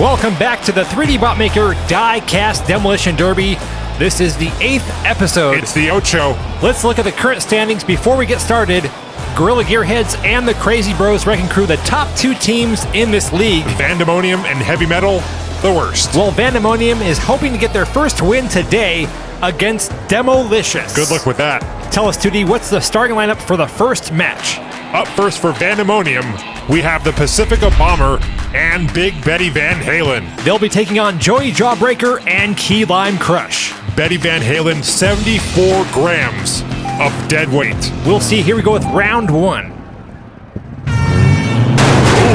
Welcome back to the 3D Bot Maker Diecast Demolition Derby. This is the 8th episode. It's the Ocho. Let's look at the current standings before we get started. Gorilla Gearheads and the Crazy Bros Wrecking Crew, the top two teams in this league. Vandemonium and Heavy Metal, the worst. Well, Vandemonium is hoping to get their first win today against Demo-Licious. Good luck with that. Tell us, 2D, what's the starting lineup for the first match? Up first for Vandemonium, we have the Pacifica Bomber and Big Betty Van Halen. They'll be taking on Joey Jawbreaker and Key Lime Crush. Betty Van Halen, 74 grams of dead weight. We'll see. Here we go with round one.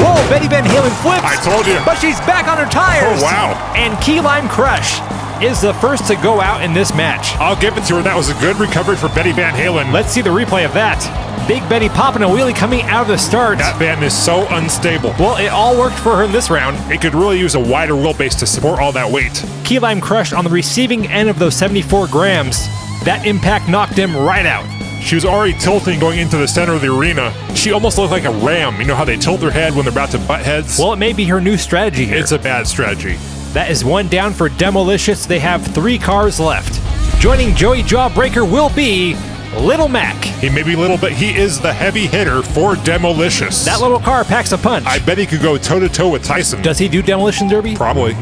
Whoa, Betty Van Halen flips. I told you. But she's back on her tires. Oh, wow. And Key Lime Crush is the first to go out in this match. I'll give it to her. That was a good recovery for Betty Van Halen. Let's see the replay of that. Big Betty popping a wheelie coming out of the start. That van is so unstable. Well, it all worked for her in this round. It could really use a wider wheelbase to support all that weight. Key Lime Crush on the receiving end of those 74 grams. That impact knocked him right out. She was already tilting going into the center of the arena. She almost looked like a ram. You know how they tilt their head when they're about to butt heads? Well, it may be her new strategy here. It's a bad strategy. That is one down for Demo-Licious. They have 3 cars left. Joining Joey Jawbreaker will be Little Mac. He may be little, but he is the heavy hitter for Demo-Licious. That little car packs a punch. I bet he could go toe-to-toe with Tyson. Does he do Demolition Derby? Probably.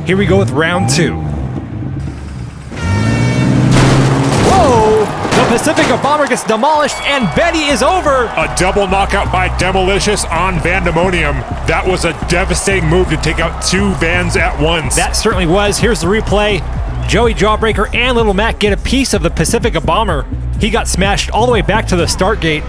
Here we go with round 2. Whoa! The Pacifica Bomber gets demolished and Betty is over. A double knockout by Demo-Licious on Vandemonium. That was a devastating move to take out 2 vans at once. That certainly was. Here's the replay. Joey Jawbreaker and Little Mac get a piece of the Pacifica Bomber. He got smashed all the way back to the start gate.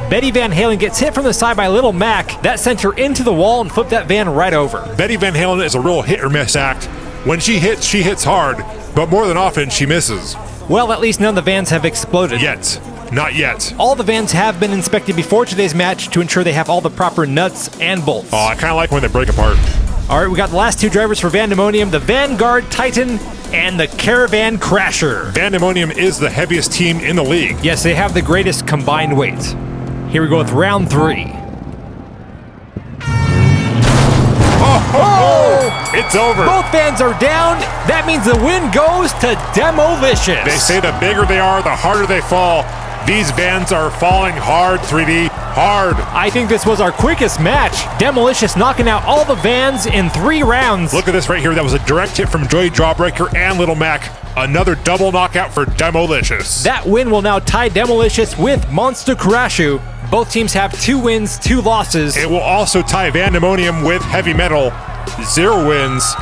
Betty Van Halen gets hit from the side by Little Mac. That sent her into the wall and flipped that van right over. Betty Van Halen is a real hit-or-miss act. When she hits hard, but more than often, she misses. Well, at least none of the vans have exploded. Yet. Not yet. All the vans have been inspected before today's match to ensure they have all the proper nuts and bolts. Oh, I kind of like when they break apart. All right, we got the last 2 drivers for Vandemonium, the Vanguard Titan and the Caravan Crasher. Vandemonium is the heaviest team in the league. Yes, they have the greatest combined weight. Here we go with round 3. Oh, it's over. Both vans are down. That means the win goes to Demo-Licious. They say the bigger they are, the harder they fall. These vans are falling hard, 3D. Hard. I think this was our quickest match. Demo-Licious knocking out all the vans in 3 rounds. Look at this right here. That was a direct hit from Joey Jawbreaker and Little Mac. Another double knockout for Demo-Licious. That win will now tie Demo-Licious with Monster Crashu. Both teams have 2 wins, 2 losses. It will also tie Vandemonium with Heavy Metal. 0 wins,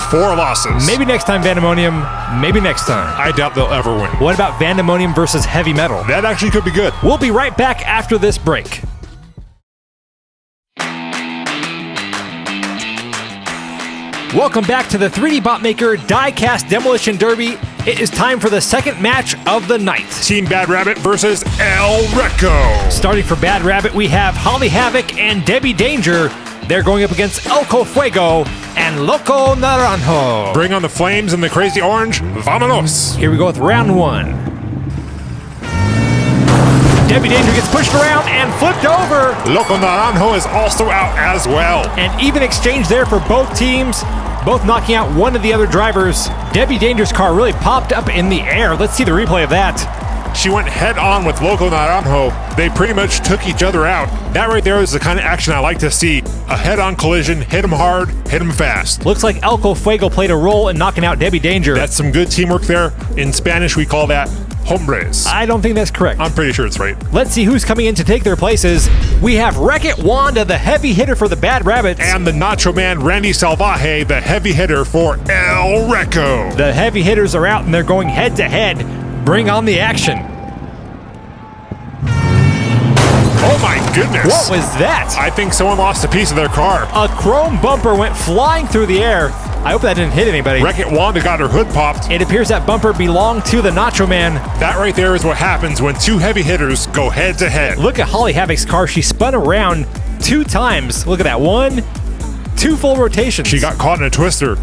4 losses. Maybe next time, Vandemonium. Maybe next time. I doubt they'll ever win. What about Vandemonium versus Heavy Metal? That actually could be good. We'll be right back after this break. Welcome back to the 3D Bot Maker Diecast Demolition Derby. It is time for the second match of the night. Team Bad Rabbit versus El Wrecko. Starting for Bad Rabbit, we have Holly Havoc and Debbie Danger. They're going up against Elko Fuego and Loco Naranjo. Bring on the flames and the crazy orange. Vamonos. Here we go with round 1. Debbie Danger gets pushed around and flipped over. Loco Naranjo is also out as well. An even exchange there for both teams, both knocking out one of the other drivers. Debbie Danger's car really popped up in the air. Let's see the replay of that. She went head on with Loco Naranjo. They pretty much took each other out. That right there is the kind of action I like to see. A head-on collision, hit him hard, hit him fast. Looks like Elko Fuego played a role in knocking out Debbie Danger. That's some good teamwork there. In Spanish, we call that hombres. I don't think that's correct. I'm pretty sure it's right. Let's see who's coming in to take their places. We have Wreck-It Wanda, the heavy hitter for the Bad Rabbits. And the Nacho Man, Randy Salvaje, the heavy hitter for El Wrecko. The heavy hitters are out and they're going head-to-head. Bring on the action. Oh my goodness. What was that? I think someone lost a piece of their car. A chrome bumper went flying through the air. I hope that didn't hit anybody. Wreck-It Wanda got her hood popped. It appears that bumper belonged to the Nacho Man. That right there is what happens when 2 heavy hitters go head to head. Look at Holly Havoc's car. She spun around 2 times. Look at that. 1, 2 full rotations. She got caught in a twister.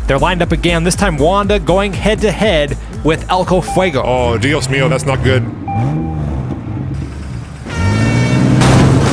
They're lined up again. This time Wanda going head to head with Elko Fuego. Oh, Dios mío, that's not good.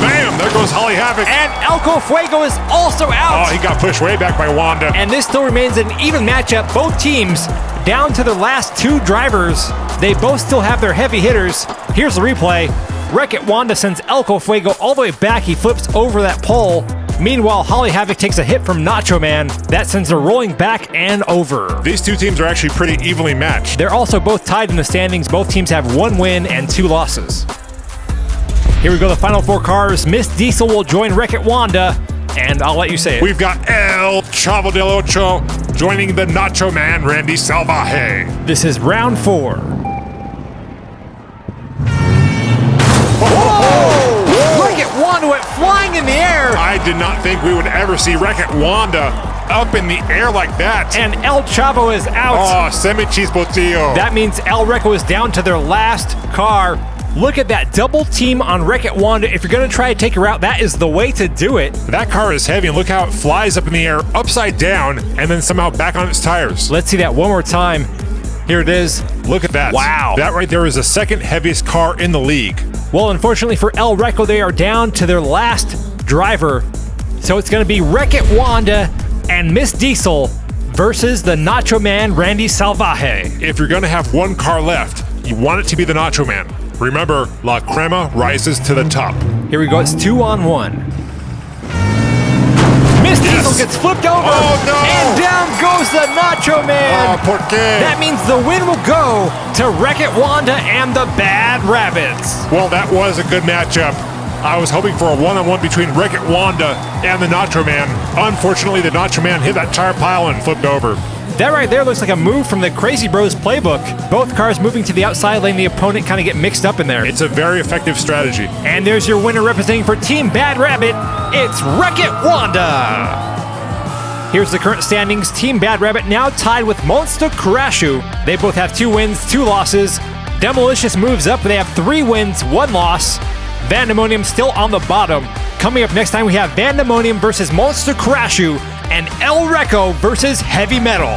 Bam! There goes goes Holly Havoc. And Elko Fuego is also out. Oh, he got pushed way back by Wanda. And this still remains an even matchup. Both teams down to the last 2 drivers. They both still have their heavy hitters. Here's the replay. Wreck-It Wanda sends Elko Fuego all the way back. He flips over that pole. Meanwhile, Holly Havoc takes a hit from Nacho Man. That sends her rolling back and over. These two teams are actually pretty evenly matched. They're also both tied in the standings. Both teams have 1 win and 2 losses. Here we go, the final 4 cars. Miss Diesel will join Wreck-It Wanda, and I'll let you say it. We've got El Chavo del Ocho joining the Nacho Man, Randy Salvaje. This is round 4. Wreck-It Wanda went flying in the air. I did not think we would ever see Wreck-It Wanda up in the air like that. And El Chavo is out. Oh, semi-chispotillo. That means El Wrecko is down to their last car. Look at that double team on Wreck-It Wanda. If you're going to try to take her out, that is the way to do it. That car is heavy, and look how it flies up in the air, upside down, and then somehow back on its tires. Let's see that one more time. Here it is. Look at that. Wow. That right there is the second heaviest car in the league. Well, unfortunately for El Wrecko, they are down to their last driver. So it's going to be Wreck-It Wanda and Miss Diesel versus the Nacho Man, Randy Salvaje. If you're going to have one car left, you want it to be the Nacho Man. Remember, La Crema rises to the top. Here we go. It's 2-on-1. Miss Diesel gets flipped over. Oh, no. And down goes the Nacho Man. ¿Por qué? That means the win will go to Wreck-It Wanda and the Bad Rabbits. Well, that was a good matchup. I was hoping for a one-on-one between Wreck-It Wanda and the Nacho Man. Unfortunately, the Nacho Man hit that tire pile and flipped over. That right there looks like a move from the Crazy Bros playbook. Both cars moving to the outside, letting the opponent kind of get mixed up in there. It's a very effective strategy. And there's your winner representing for Team Bad Rabbit. It's Wreck-It Wanda. Here's the current standings. Team Bad Rabbit now tied with Monster Crashu. They both have 2 wins, 2 losses. Demo-Licious moves up. They have 3 wins, 1 loss. Vandemonium still on the bottom. Coming up next time, we have Vandemonium versus Monster Crashu and El Wrecko versus Heavy Metal.